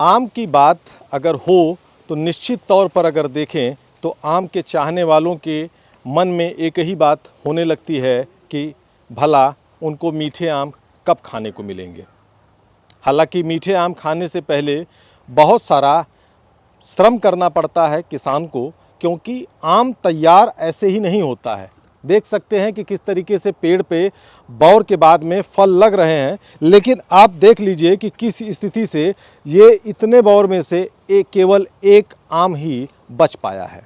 आम की बात अगर हो तो निश्चित तौर पर अगर देखें तो आम के चाहने वालों के मन में एक ही बात होने लगती है कि भला उनको मीठे आम कब खाने को मिलेंगे। हालांकि मीठे आम खाने से पहले बहुत सारा श्रम करना पड़ता है किसान को, क्योंकि आम तैयार ऐसे ही नहीं होता है। देख सकते हैं कि किस तरीके से पेड़ पे बौर के बाद में फल लग रहे हैं, लेकिन आप देख लीजिए कि किस स्थिति से ये इतने बौर में से केवल एक आम ही बच पाया है।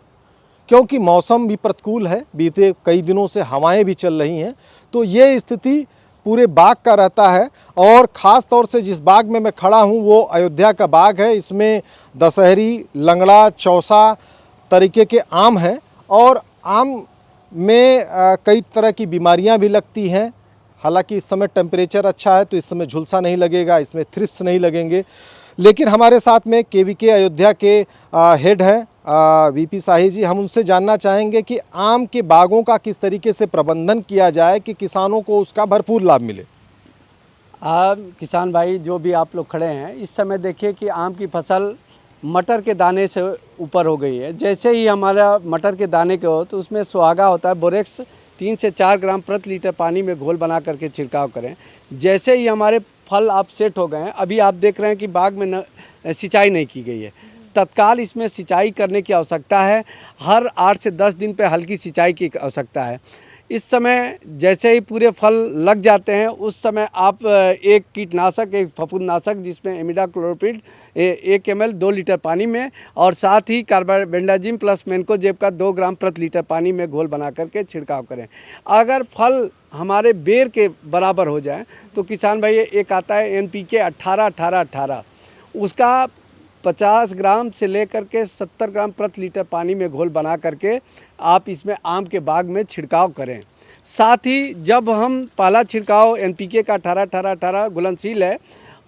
क्योंकि मौसम भी प्रतिकूल है, बीते कई दिनों से हवाएं भी चल रही हैं, तो ये स्थिति पूरे बाग का रहता है। और ख़ास तौर से जिस बाग में मैं खड़ा हूँ वो अयोध्या का बाग है। इसमें दशहरी, लंगड़ा, चौसा तरीके के आम हैं और आम में कई तरह की बीमारियां भी लगती हैं। हालांकि इस समय टेम्परेचर अच्छा है तो इस समय झुलसा नहीं लगेगा, इसमें थ्रिप्स नहीं लगेंगे। लेकिन हमारे साथ में केवीके अयोध्या के हेड हैं वीपी शाही जी। हम उनसे जानना चाहेंगे कि आम के बागों का किस तरीके से प्रबंधन किया जाए कि किसानों को उसका भरपूर लाभ मिले। किसान भाई जो भी आप लोग खड़े हैं, इस समय देखिए कि आम की फसल मटर के दाने से ऊपर हो गई है। जैसे ही हमारा मटर के दाने के हो तो उसमें सुहागा होता है, बोरेक्स 3 से 4 ग्राम प्रति लीटर पानी में घोल बना करके छिड़काव करें। जैसे ही हमारे फल आप सेट हो गए हैं, अभी आप देख रहे हैं कि बाग में सिंचाई नहीं की गई है, तत्काल इसमें सिंचाई करने की आवश्यकता है। हर 8 से 10 दिन पे हल्की सिंचाई की आवश्यकता है। इस समय जैसे ही पूरे फल लग जाते हैं उस समय आप एक कीटनाशक, एक फफूंदनाशक जिसमें इमिडाक्लोप्रिड 1 ml 2 लीटर पानी में और साथ ही कार्बाबेंडाजिम प्लस मैंकोजेब का 2 ग्राम प्रति लीटर पानी में घोल बना करके छिड़काव करें। अगर फल हमारे बेर के बराबर हो जाए तो किसान भाई एक आता है NPK 18-18-18, उसका 50 ग्राम से लेकर के 70 ग्राम प्रति लीटर पानी में घोल बना करके आप इसमें आम के बाग में छिड़काव करें। साथ ही जब हम पहला छिड़काव NPK का 18-18-18 घुलनशील है,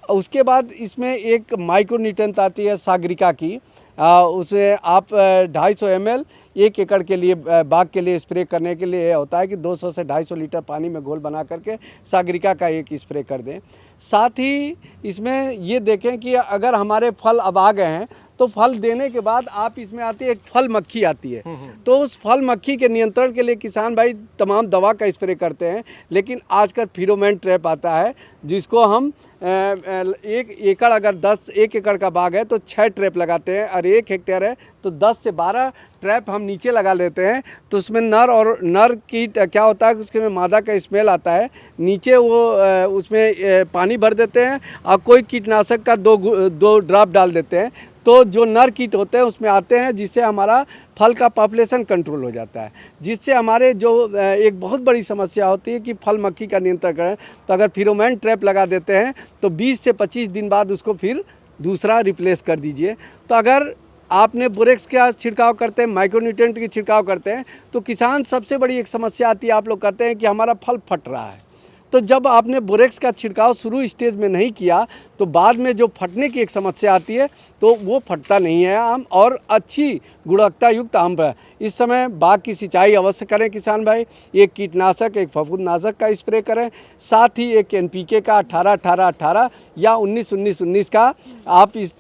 उसके बाद इसमें एक माइक्रोन्यूट्रेंट आती है सागरिका की, उसे आप 250 ml 1 एकड़ के लिए बाग के लिए स्प्रे करने के लिए होता है कि 200 से 250 लीटर पानी में घोल बना करके सागरिका का एक स्प्रे कर दें। साथ ही इसमें ये देखें कि अगर हमारे फल अब आ गए हैं तो फल देने के बाद आप इसमें आती है एक फल मक्खी आती है, तो उस फल मक्खी के नियंत्रण के लिए किसान भाई तमाम दवा का स्प्रे करते हैं। लेकिन आजकल फेरोमोन ट्रैप आता है जिसको हम 1 एकड़ अगर 1 एकड़ का बाग है तो 6 ट्रैप लगाते हैं, और 1 हेक्टेयर है तो 10 से 12 ट्रैप हम नीचे लगा लेते हैं। तो उसमें नर कीट क्या होता है कि उसके में मादा का स्मेल आता है, नीचे वो उसमें पानी भर देते हैं और कोई कीटनाशक का 2 ड्रॉप डाल देते हैं, तो जो नर कीट होते हैं उसमें आते हैं, जिससे हमारा फल का पॉपुलेशन कंट्रोल हो जाता है। जिससे हमारे जो एक बहुत बड़ी समस्या होती है कि फल मक्खी का नियंत्रण करें, तो अगर फेरोमोन ट्रैप लगा देते हैं तो 20 से 25 दिन बाद उसको फिर दूसरा रिप्लेस कर दीजिए। तो अगर आपने बोरेक्स का छिड़काव करते हैं, माइक्रोन्यूट्रेंट की छिड़काव करते हैं, तो किसान सबसे बड़ी एक समस्या आती है, आप लोग कहते हैं कि हमारा फल फट रहा है। तो जब आपने बोरेक्स का छिड़काव शुरू स्टेज में नहीं किया तो बाद में जो फटने की एक समस्या आती है तो वो फटता नहीं है आम, और अच्छी गुणवत्ता युक्त आम है। इस समय बाग की सिंचाई अवश्य करें किसान भाई, एक कीटनाशक, एक फफूंदनाशक का स्प्रे करें, साथ ही एक NPK का 18-18-18 या 19-19-19 का आप इस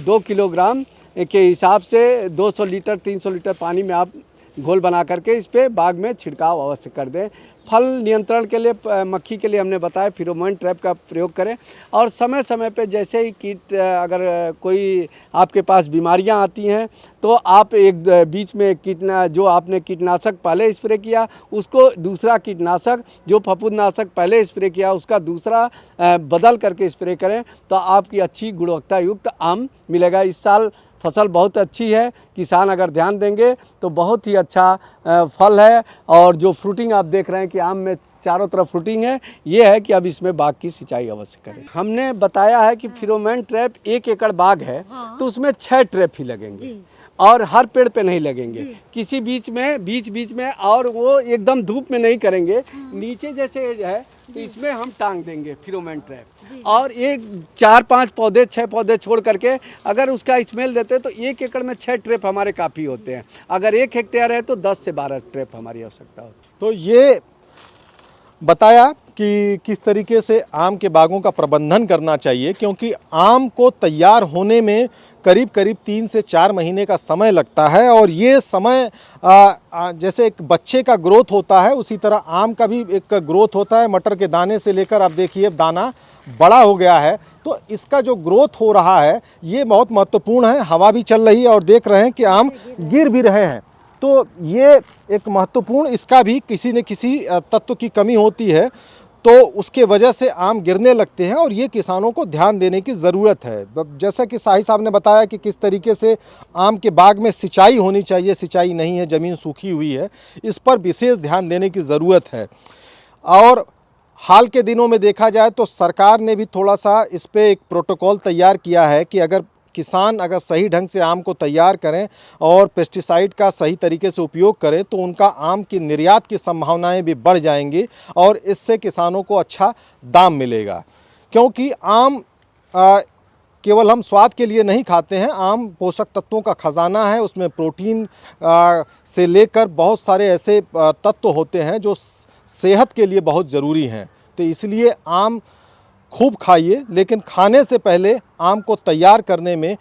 2 किलोग्राम के हिसाब से 200 लीटर 300 लीटर पानी में आप घोल बना करके इस पे बाग में छिड़काव अवश्य कर दें। फल नियंत्रण के लिए मक्खी के लिए हमने बताया फेरोमोन ट्रैप का प्रयोग करें, और समय समय पे जैसे ही कीट अगर कोई आपके पास बीमारियां आती हैं तो आप एक बीच में जो आपने कीटनाशक पहले स्प्रे किया उसको दूसरा कीटनाशक, जो फफूंदनाशक पहले स्प्रे किया उसका दूसरा बदल करके स्प्रे करें, तो आपकी अच्छी गुणवत्ता युक्त आम मिलेगा। इस साल फसल बहुत अच्छी है, किसान अगर ध्यान देंगे तो बहुत ही अच्छा फल है। और जो फ्रूटिंग आप देख रहे हैं कि आम में चारों तरफ फ्रूटिंग है, ये है कि अब इसमें बाग की सिंचाई अवश्य करें। हमने बताया है कि फेरोमोन ट्रैप 1 एकड़ बाग है तो उसमें 6 ट्रैप ही लगेंगे और हर पेड़ पे नहीं लगेंगे, किसी बीच में, और वो एकदम धूप में नहीं करेंगे, नीचे जैसे है तो इसमें हम टांग देंगे फेरोमोन ट्रैप, और एक 4-5 पौधे 6 पौधे छोड़ करके अगर उसका स्मेल देते तो 1 एकड़ में 6 ट्रैप हमारे काफ़ी होते हैं। अगर 1 हेक्टेयर है तो 10 से 12 ट्रैप हमारी आवश्यकता होती है। तो ये बताया कि किस तरीके से आम के बागों का प्रबंधन करना चाहिए, क्योंकि आम को तैयार होने में करीब करीब 3 से 4 महीने का समय लगता है। और ये समय जैसे एक बच्चे का ग्रोथ होता है उसी तरह आम का भी एक ग्रोथ होता है। मटर के दाने से लेकर आप देखिए दाना बड़ा हो गया है, तो इसका जो ग्रोथ हो रहा है ये बहुत महत्वपूर्ण है। हवा भी चल रही है और देख रहे हैं कि आम गिर भी रहे हैं, तो ये एक महत्वपूर्ण, इसका भी किसी न किसी तत्व की कमी होती है तो उसके वजह से आम गिरने लगते हैं, और ये किसानों को ध्यान देने की ज़रूरत है। जैसा कि शाही साहब ने बताया कि किस तरीके से आम के बाग में सिंचाई होनी चाहिए, सिंचाई नहीं है, ज़मीन सूखी हुई है, इस पर विशेष ध्यान देने की ज़रूरत है। और हाल के दिनों में देखा जाए तो सरकार ने भी थोड़ा सा इस पर एक प्रोटोकॉल तैयार किया है कि अगर किसान अगर सही ढंग से आम को तैयार करें और पेस्टिसाइड का सही तरीके से उपयोग करें तो उनका आम की निर्यात की संभावनाएं भी बढ़ जाएंगी और इससे किसानों को अच्छा दाम मिलेगा। क्योंकि आम केवल हम स्वाद के लिए नहीं खाते हैं, आम पोषक तत्वों का खजाना है। उसमें प्रोटीन से लेकर बहुत सारे ऐसे तत्व होते हैं जो सेहत के लिए बहुत ज़रूरी हैं। तो इसलिए आम खूब खाइए, लेकिन खाने से पहले आम को तैयार करने में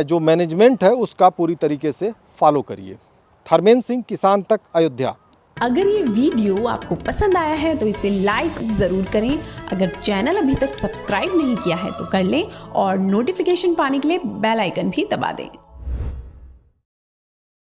जो मैनेजमेंट है उसका पूरी तरीके से फॉलो करिए। धर्मेंद्र सिंह, किसान तक, अयोध्या। अगर ये वीडियो आपको पसंद आया है तो इसे लाइक ज़रूर करें। अगर चैनल अभी तक सब्सक्राइब नहीं किया है तो कर लें और नोटिफिकेशन पाने के लिए बेल आइकन भी दबा दें।